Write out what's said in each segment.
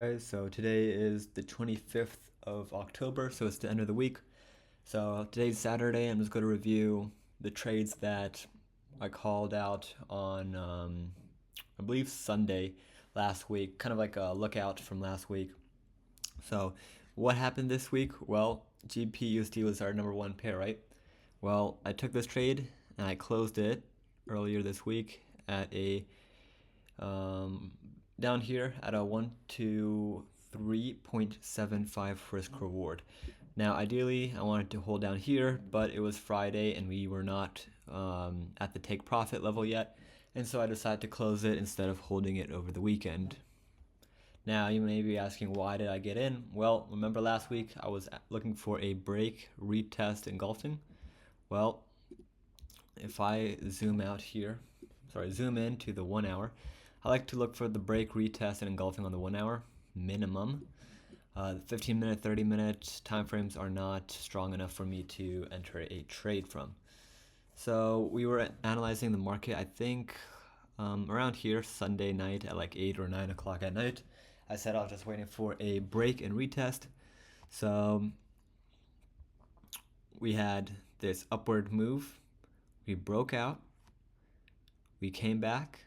Guys, so today is the 25th of October, so it's the end of the week. So today's Saturday. I'm just going to review the trades that I called out on, I believe, Sunday last week, kind of like a lookout from last week. So, what happened this week? Well, GPUSD was our number one pair, right? Well, I took this trade and I closed it earlier this week at a um, down here at a 1 to 3.75 risk reward. Now, ideally, I wanted to hold down here, but it was Friday and we were not at the take profit level yet, and so I decided to close it instead of holding it over the weekend. Now, you may be asking, why did I get in? Well, remember last week I was looking for a break, retest, engulfing? Well, if I zoom out here, zoom in to the 1 hour, I like to look for the break, retest, and engulfing on the 1 hour minimum. 15 minute, 30-minute time frames are not strong enough for me to enter a trade from. So we were analyzing the market, I think around here, Sunday night at like 8 or 9 o'clock at night. I said I was just waiting for a break and retest. So we had this upward move. We broke out. We came back.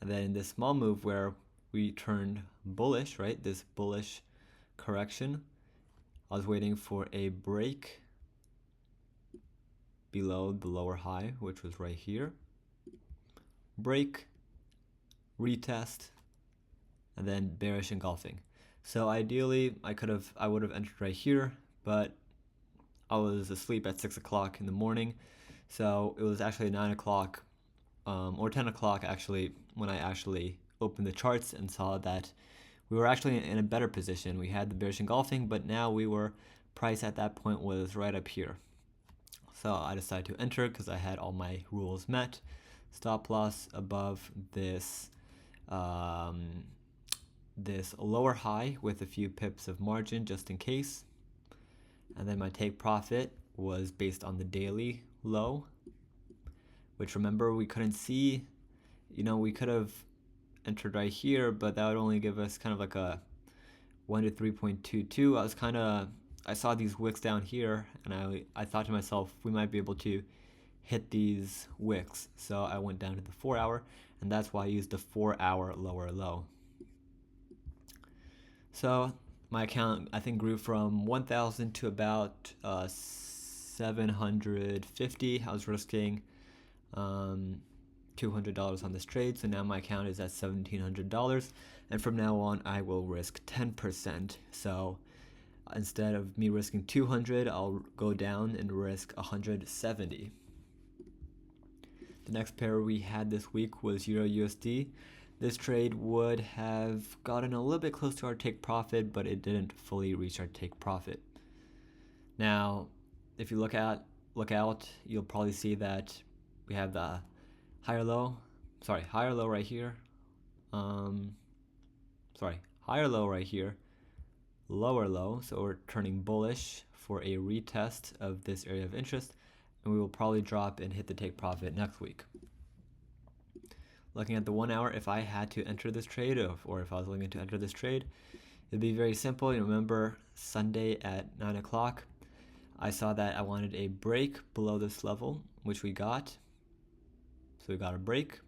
And then this small move where we turned bullish, right? This bullish correction. I was waiting for a break below the lower high, which was right here. Break, retest, and then bearish engulfing. So ideally, I would have entered right here, but I was asleep at 6 o'clock in the morning. So it was actually 9 o'clock or 10 o'clock actually when I actually opened the charts and saw that we were actually in a better position. We had the bearish engulfing, but now we were price at that point was right up here. So I decided to enter because I had all my rules met. Stop loss above this this lower high with a few pips of margin just in case. And then my take profit was based on the daily low, which remember we couldn't see. We could have entered right here, but that would only give us kind of like a 1 to 3.22. I saw these wicks down here, and I thought to myself, we might be able to hit these wicks. So I went down to the 4 hour, and that's why I used the 4 hour lower low. So my account, I think, grew from 1,000 to about 750. I was risking $200 on this trade, so now my account is at $1,700, and from now on I will risk 10%. So instead of me risking 200, I'll go down and risk 170. The next pair we had this week was Euro USD. This trade would have gotten a little bit close to our take profit, but it didn't fully reach our take profit. Now, if you look out, you'll probably see that we have the higher low right here. Higher low right here, lower low. So we're turning bullish for a retest of this area of interest, and we will probably drop and hit the take profit next week. Looking at the 1 hour, if I had to enter this trade, or if I was looking to enter this trade, it'd be very simple. You remember Sunday at 9 o'clock, I saw that I wanted a break below this level, which we got. So we got a break,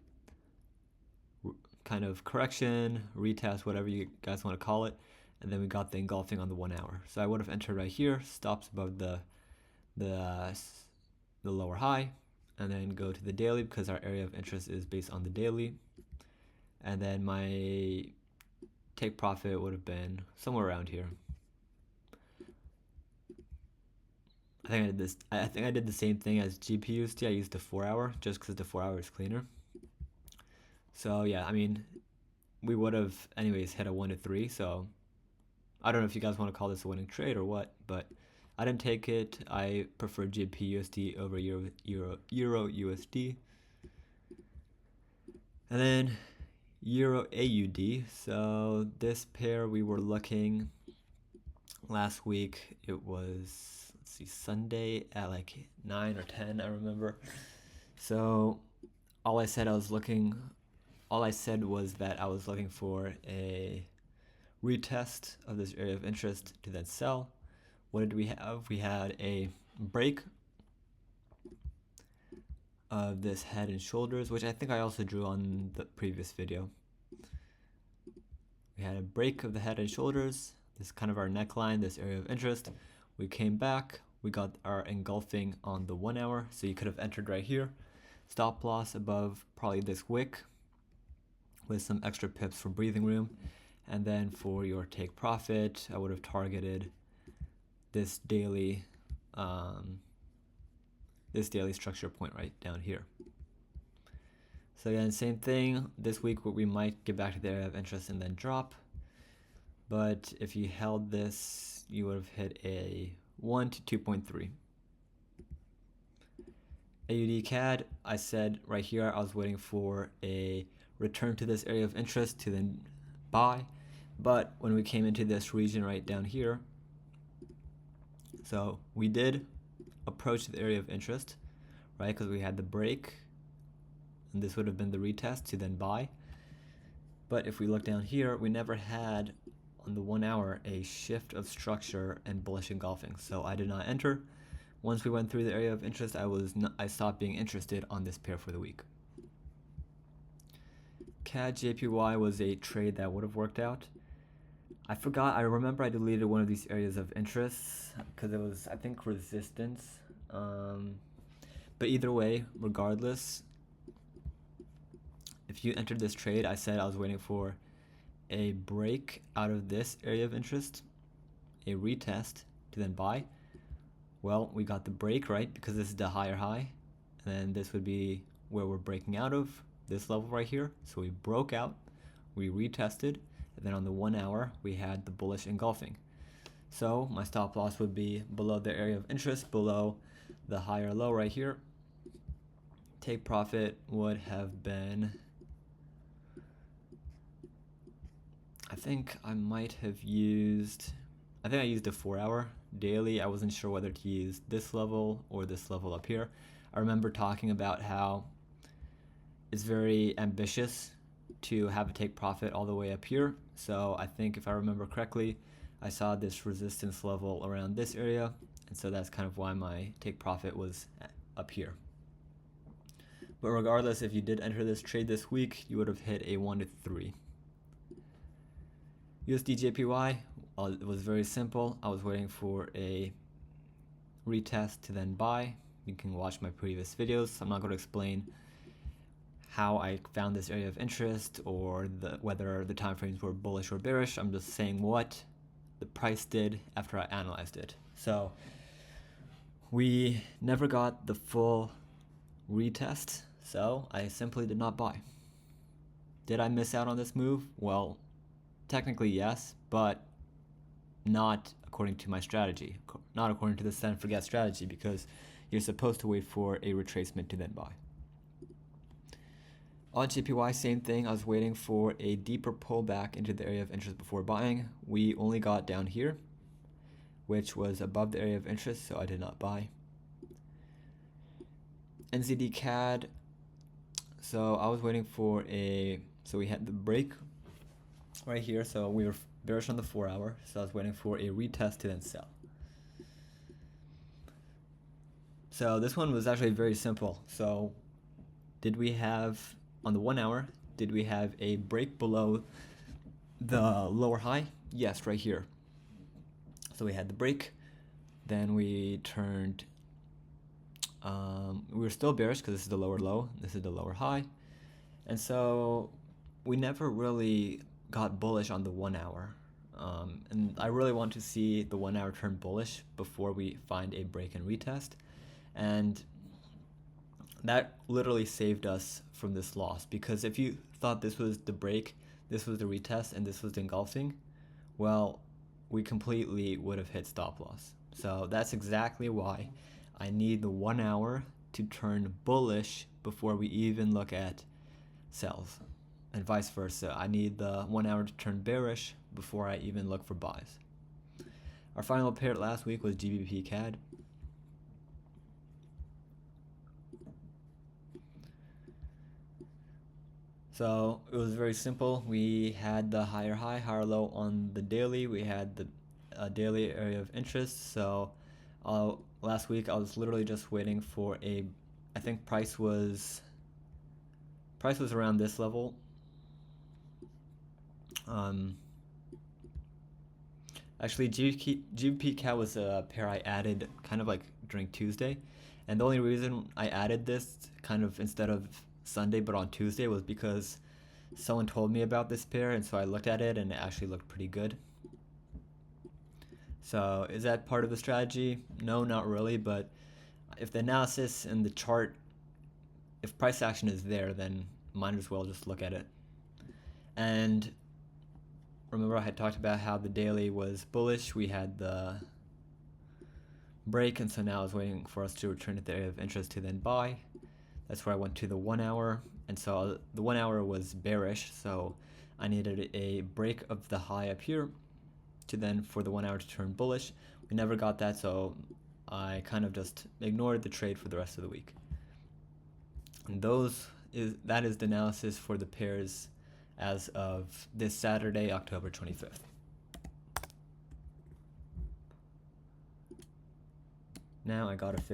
kind of correction, retest, whatever you guys want to call it, and then we got the engulfing on the 1 hour. So I would have entered right here, stops above the lower high, and then go to the daily because our area of interest is based on the daily. And then my take profit would have been somewhere around here. I think I did the same thing as GPUSD. I used the 4 hour just because the 4 hour is cleaner. So yeah, I mean, we would have anyways hit a 1 to 3. So I don't know if you guys want to call this a winning trade or what, but I didn't take it. I prefer GPUSD over Euro USD. And then Euro AUD. So this pair we were looking last week. It was, let's see, Sunday at like 9 or 10, I remember. So all I said was that I was looking for a retest of this area of interest to then sell. What did we have? We had a break of this head and shoulders, which I think I also drew on the previous video. We had a break of the head and shoulders. This is kind of our neckline, this area of interest. We came back, we got our engulfing on the 1 hour, so you could have entered right here. Stop loss above probably this wick with some extra pips for breathing room. And then for your take profit, I would have targeted this daily structure point right down here. So again, same thing. This week we might get back to the area of interest and then drop. But if you held this, you would have hit a 1 to 2.3. AUD CAD, I said right here I was waiting for a return to this area of interest to then buy. But when we came into this region right down here, so we did approach the area of interest, right? Because we had the break, and this would have been the retest to then buy. But if we look down here, we never had on the 1 hour a shift of structure and bullish engulfing. So I did not enter. Once we went through the area of interest, I stopped being interested on this pair for the week. CAD JPY was a trade that would have worked out. I remember I deleted one of these areas of interest because it was, I think, resistance. But either way, regardless, if you entered this trade, I said I was waiting for a break out of this area of interest, a retest to then buy. Well, we got the break, right? Because this is the higher high. And then this would be where we're breaking out of, this level right here. So we broke out, we retested, and then on the 1 hour, we had the bullish engulfing. So my stop loss would be below the area of interest, below the higher low right here. Take profit would have been, I think I used a 4 hour daily. I wasn't sure whether to use this level or this level up here. I remember talking about how it's very ambitious to have a take profit all the way up here. So I think if I remember correctly, I saw this resistance level around this area. And so that's kind of why my take profit was up here. But regardless, if you did enter this trade this week, you would have hit a 1 to 3. USD JPY, it was very simple. I was waiting for a retest to then buy. You can watch my previous videos. I'm not going to explain how I found this area of interest or whether the time frames were bullish or bearish. I'm just saying what the price did after I analyzed it. So we never got the full retest, so I simply did not buy. Did I miss out on this move? Well, technically yes, but not according to my strategy, not according to the set and forget strategy, because you're supposed to wait for a retracement to then buy. On JPY, same thing. I was waiting for a deeper pullback into the area of interest before buying. We only got down here, which was above the area of interest, so I did not buy. NZD CAD, so I was waiting for so we had the break right here, so we were bearish on the 4 hour, so I was waiting for a retest to then sell. So this one was actually very simple. So did we have, on the 1 hour, did we have a break below the lower high? Yes, right here. So we had the break, then we turned, we were still bearish because this is the lower low, this is the lower high. And so we never really got bullish on the 1 hour. And I really want to see the 1 hour turn bullish before we find a break and retest. And that literally saved us from this loss, because if you thought this was the break, this was the retest, and this was the engulfing, well, we completely would have hit stop loss. So that's exactly why I need the 1 hour to turn bullish before we even look at sells, and vice versa. I need the 1 hour to turn bearish before I even look for buys. Our final pair last week was GBP CAD. So it was very simple. We had the higher high, higher low on the daily. We had the daily area of interest. So last week I was literally just waiting for I think price was around this level. Um, Actually, GBP Cat was a pair I added kind of like during Tuesday, and the only reason I added this kind of instead of Sunday but on Tuesday was because someone told me about this pair, and so I looked at it and it actually looked pretty good. So is that part of the strategy? No, not really, but if the analysis and the chart, if price action is there, then might as well just look at it. And remember I had talked about how the daily was bullish. We had the break, and so now I was waiting for us to return to the area of interest to then buy. That's where I went to the 1 hour, and so the 1 hour was bearish, so I needed a break of the high up here to then for the 1 hour to turn bullish. We never got that, so I kind of just ignored the trade for the rest of the week. And that is the analysis for the pairs as of this Saturday, October 25th. Now I gotta